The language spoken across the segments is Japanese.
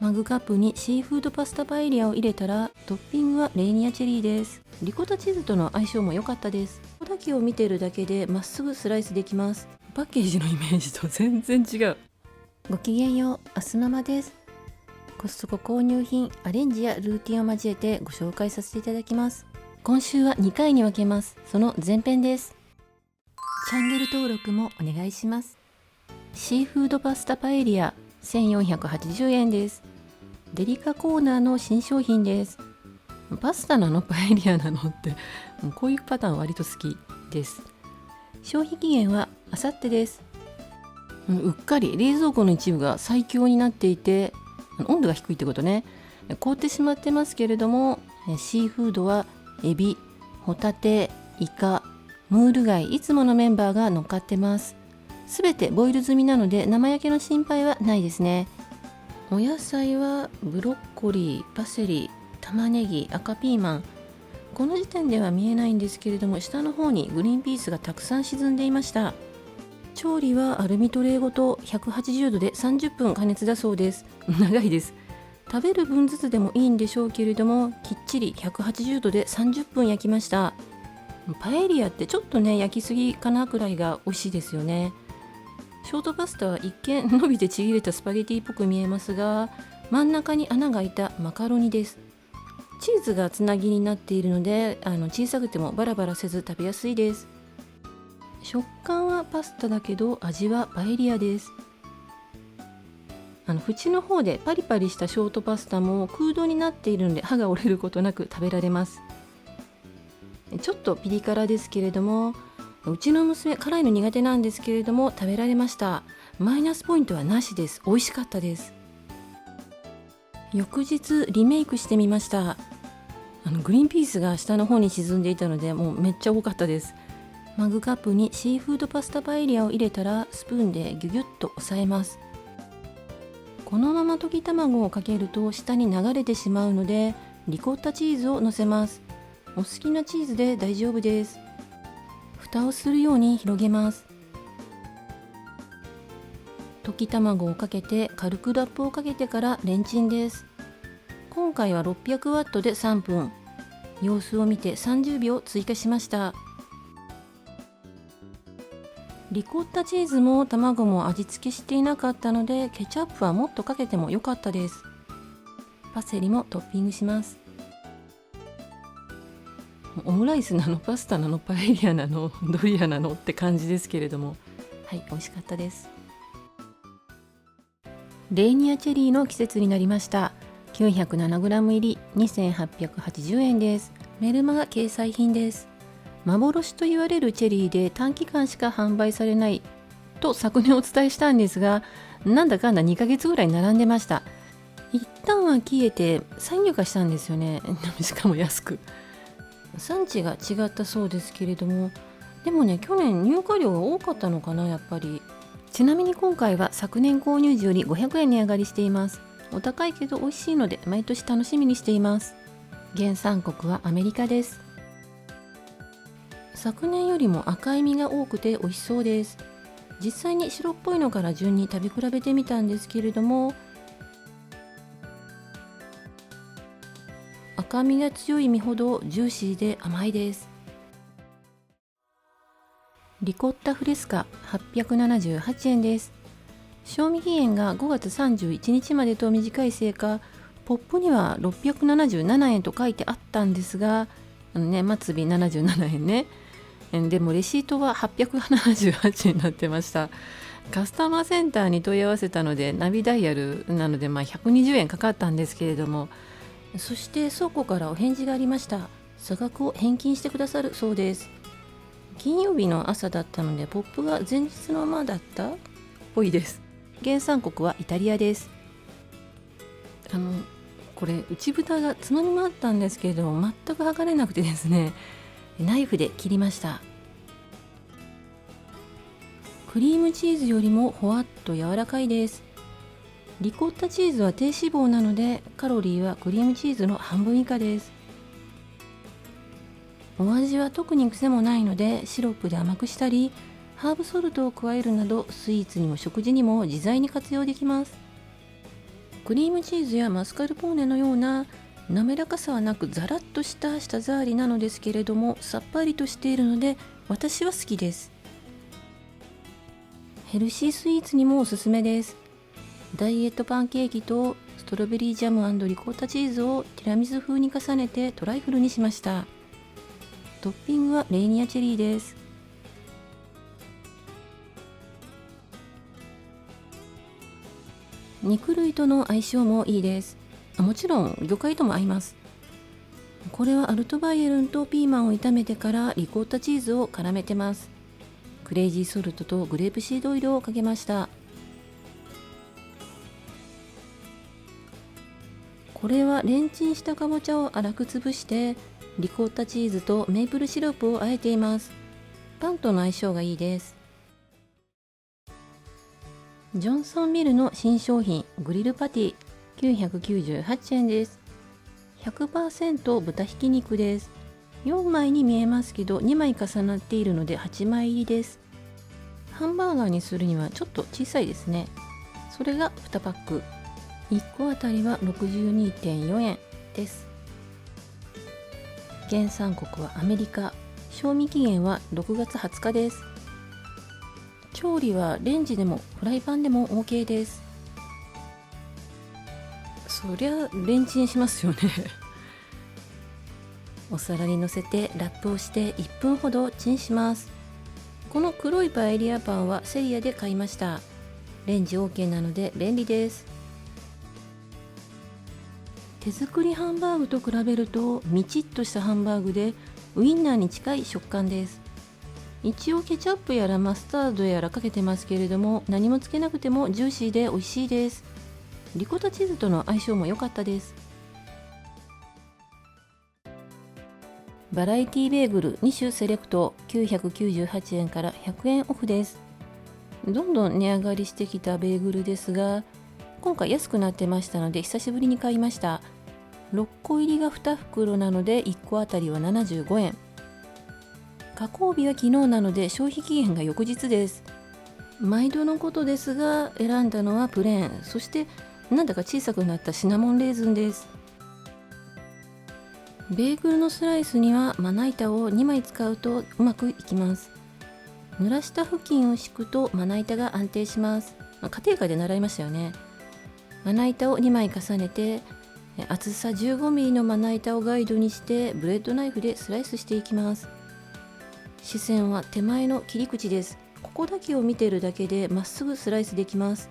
マグカップにシーフードパスタパエリアを入れたら、トッピングはレーニアチェリーです。リコッタチーズとの相性も良かったです。ここだけを見てるだけでまっすぐスライスできます。パッケージのイメージと全然違う。ごきげんよう、アスママです。コストコ購入品アレンジやルーティンを交えてご紹介させていただきます。今週は2回に分けます。その前編です。チャンネル登録もお願いします。シーフードパスタパエリア1480円です。デリカコーナーの新商品です。パスタなのパエリアなのってこういうパターン割と好きです。消費期限はあさってです。うっかり冷蔵庫の一部が最強になっていて、温度が低いってことね、凍ってしまってますけれども、シーフードはエビ、ホタテ、イカ、ムール貝、いつものメンバーが乗っかってます。すべてボイル済みなので生焼けの心配はないですね。お野菜はブロッコリー、パセリ、玉ねぎ、赤ピーマン。この時点では見えないんですけれども、下の方にグリーンピースがたくさん沈んでいました。調理はアルミトレーごと180度で30分加熱だそうです。長いです。食べる分ずつでもいいんでしょうけれども、きっちり180度で30分焼きました。パエリアってちょっとね、焼きすぎかなくらいが美味しいですよね。ショートパスタは一見伸びてちぎれたスパゲティっぽく見えますが、真ん中に穴が開いたマカロニです。チーズがつなぎになっているので、小さくてもバラバラせず食べやすいです。食感はパスタだけど味はパエリアです。縁の方でパリパリしたショートパスタも空洞になっているので、歯が折れることなく食べられます。ちょっとピリ辛ですけれども、うちの娘辛いの苦手なんですけれども食べられました。マイナスポイントはなしです。美味しかったです。翌日リメイクしてみました。グリーンピースが下の方に沈んでいたので、もうめっちゃ多かったです。マグカップにシーフードパスタパエリアを入れたら、スプーンでギュギュッと押さえます。このまま溶き卵をかけると下に流れてしまうので、リコッタチーズをのせます。お好きなチーズで大丈夫です。蓋をするように広げます。溶き卵をかけて軽くラップをかけてからレンチンです。今回は600ワットで3分。様子を見て30秒追加しました。リコッタチーズも卵も味付けしていなかったので、ケチャップはもっとかけても良かったです。パセリもトッピングします。オムライスなのパスタなのパエリアなのドリアなのって感じですけれども、はい、美味しかったです。レーニアチェリーの季節になりました。 907g 入り2880円です。メルマガ掲載品です。幻と言われるチェリーで短期間しか販売されないと昨年お伝えしたんですが、なんだかんだ2ヶ月ぐらい並んでました。一旦は消えて再入荷したんですよね。しかも安く。産地が違ったそうですけれども、でもね、去年入荷量が多かったのかな、やっぱり。ちなみに今回は昨年購入時より500円値上がりしています。お高いけど美味しいので毎年楽しみにしています。原産国はアメリカです。昨年よりも赤い実が多くて美味しそうです。実際に白っぽいのから順に食べ比べてみたんですけれども、赤みが強い実ほどジューシーで甘いです。リコッタフレスカ878円です。賞味期限が5月31日までと短いせいか、ポップには677円と書いてあったんですが、末尾77円ね。でもレシートは878円になってました。カスタマーセンターに問い合わせたので、ナビダイヤルなので120円かかったんですけれども、そして倉庫からお返事がありました。差額を返金してくださるそうです。金曜日の朝だったので、ポップが前日のままだったっぽいです。原産国はイタリアです。これ内蓋がつまみもあったんですけれども、全く剥がれなくてですね、ナイフで切りました。クリームチーズよりもほわっと柔らかいです。リコッタチーズは低脂肪なので、カロリーはクリームチーズの半分以下です。お味は特に癖もないので、シロップで甘くしたり、ハーブソルトを加えるなど、スイーツにも食事にも自在に活用できます。クリームチーズやマスカルポーネのような滑らかさはなくザラッとした舌触りなのですけれども、さっぱりとしているので私は好きです。ヘルシースイーツにもおすすめです。ダイエットパンケーキとストロベリージャム&リコッタチーズをティラミス風に重ねてトライフルにしました。トッピングはレーニアチェリーです。肉類との相性もいいです。もちろん魚介とも合います。これはアルトバイエルンとピーマンを炒めてからリコッタチーズを絡めてます。クレイジーソルトとグレープシードオイルをかけました。これはレンチンしたかぼちゃを粗く潰してリコッタチーズとメープルシロップを和えています。パンとの相性がいいです。ジョンソンミルの新商品グリルパティ998円です。100% 豚ひき肉です。4枚に見えますけど2枚重なっているので8枚入りです。ハンバーガーにするにはちょっと小さいですね。それが2パック、1個あたりは 62.4 円です。原産国はアメリカ、賞味期限は6月20日です。調理はレンジでもフライパンでも OK です。そりゃレンチンしますよねお皿にのせてラップをして1分ほどチンします。この黒いパエリアパンはセリアで買いました。レンジ OK なので便利です。手作りハンバーグと比べるとみちっとしたハンバーグでウインナーに近い食感です。一応ケチャップやらマスタードやらかけてますけれども、何もつけなくてもジューシーで美味しいです。リコッタチーズとの相性も良かったです。バラエティベーグル2種セレクト998円から100円オフです。どんどん値上がりしてきたベーグルですが、今回安くなってましたので久しぶりに買いました。6個入りが2袋なので1個あたりは75円。加工日は昨日なので消費期限が翌日です。毎度のことですが選んだのはプレーン、そしてなんだか小さくなったシナモンレーズンです。ベーグルのスライスにはまな板を2枚使うとうまくいきます。濡らした布巾を敷くとまな板が安定します。家庭科で習いましたよね。まな板を2枚重ねて厚さ 15mm のまな板をガイドにしてブレッドナイフでスライスしていきます。視線は手前の切り口です。ここだけを見ているだけでまっすぐスライスできます。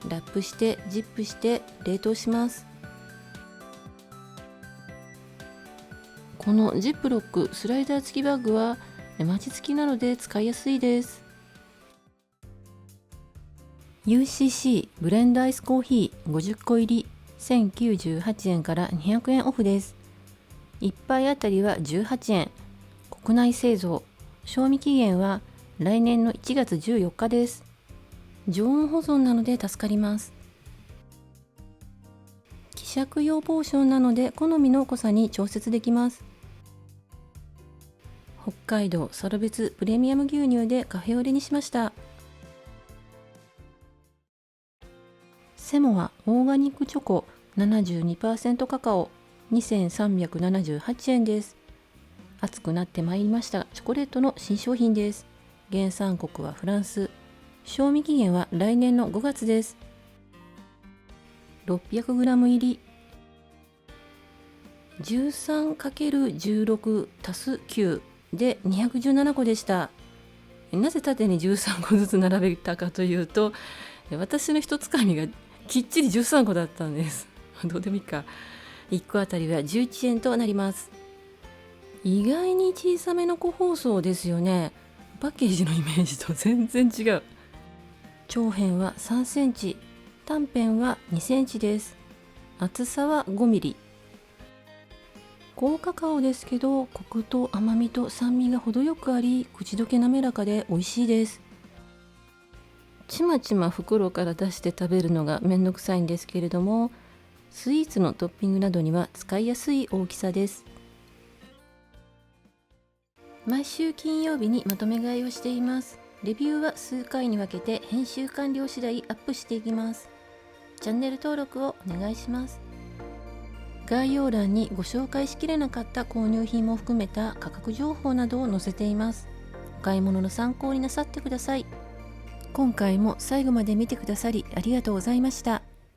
ラップしてジップして冷凍します。このジップロックスライダー付きバッグはマチ付きなので使いやすいです。 UCC ブレンドアイスコーヒー50個入り1098円から200円オフです。1杯あたりは18円。国内製造、賞味期限は来年の1月14日です。常温保存なので助かります。希釈用ポーションなので好みの濃さに調節できます。北海道サロベツプレミアム牛乳でカフェオレにしました。セモアオーガニックチョコ 72% カカオ2378円です。暑くなってまいりましたチョコレートの新商品です。原産国はフランス、賞味期限は来年の5月です。 600g 入り 13×16 足す9で217個でした。なぜ縦に13個ずつ並べたかというと、私の一つかみがきっちり13個だったんです。どうでもいいか。1個あたりは11円となります。意外に小さめの個包装ですよね。パッケージのイメージと全然違う。長辺は3センチ、短辺は2センチです。厚さは5ミリ。高カカオですけど、コクと甘みと酸味が程よくあり、口どけ滑らかで美味しいです。ちまちま袋から出して食べるのがめんどくさいんですけれども、スイーツのトッピングなどには使いやすい大きさです。毎週金曜日にまとめ買いをしています。レビューは数回に分けて編集完了次第アップしていきます。チャンネル登録をお願いします。概要欄にご紹介しきれなかった購入品も含めた価格情報などを載せています。お買い物の参考になさってください。今回も最後まで見てくださりありがとうございました。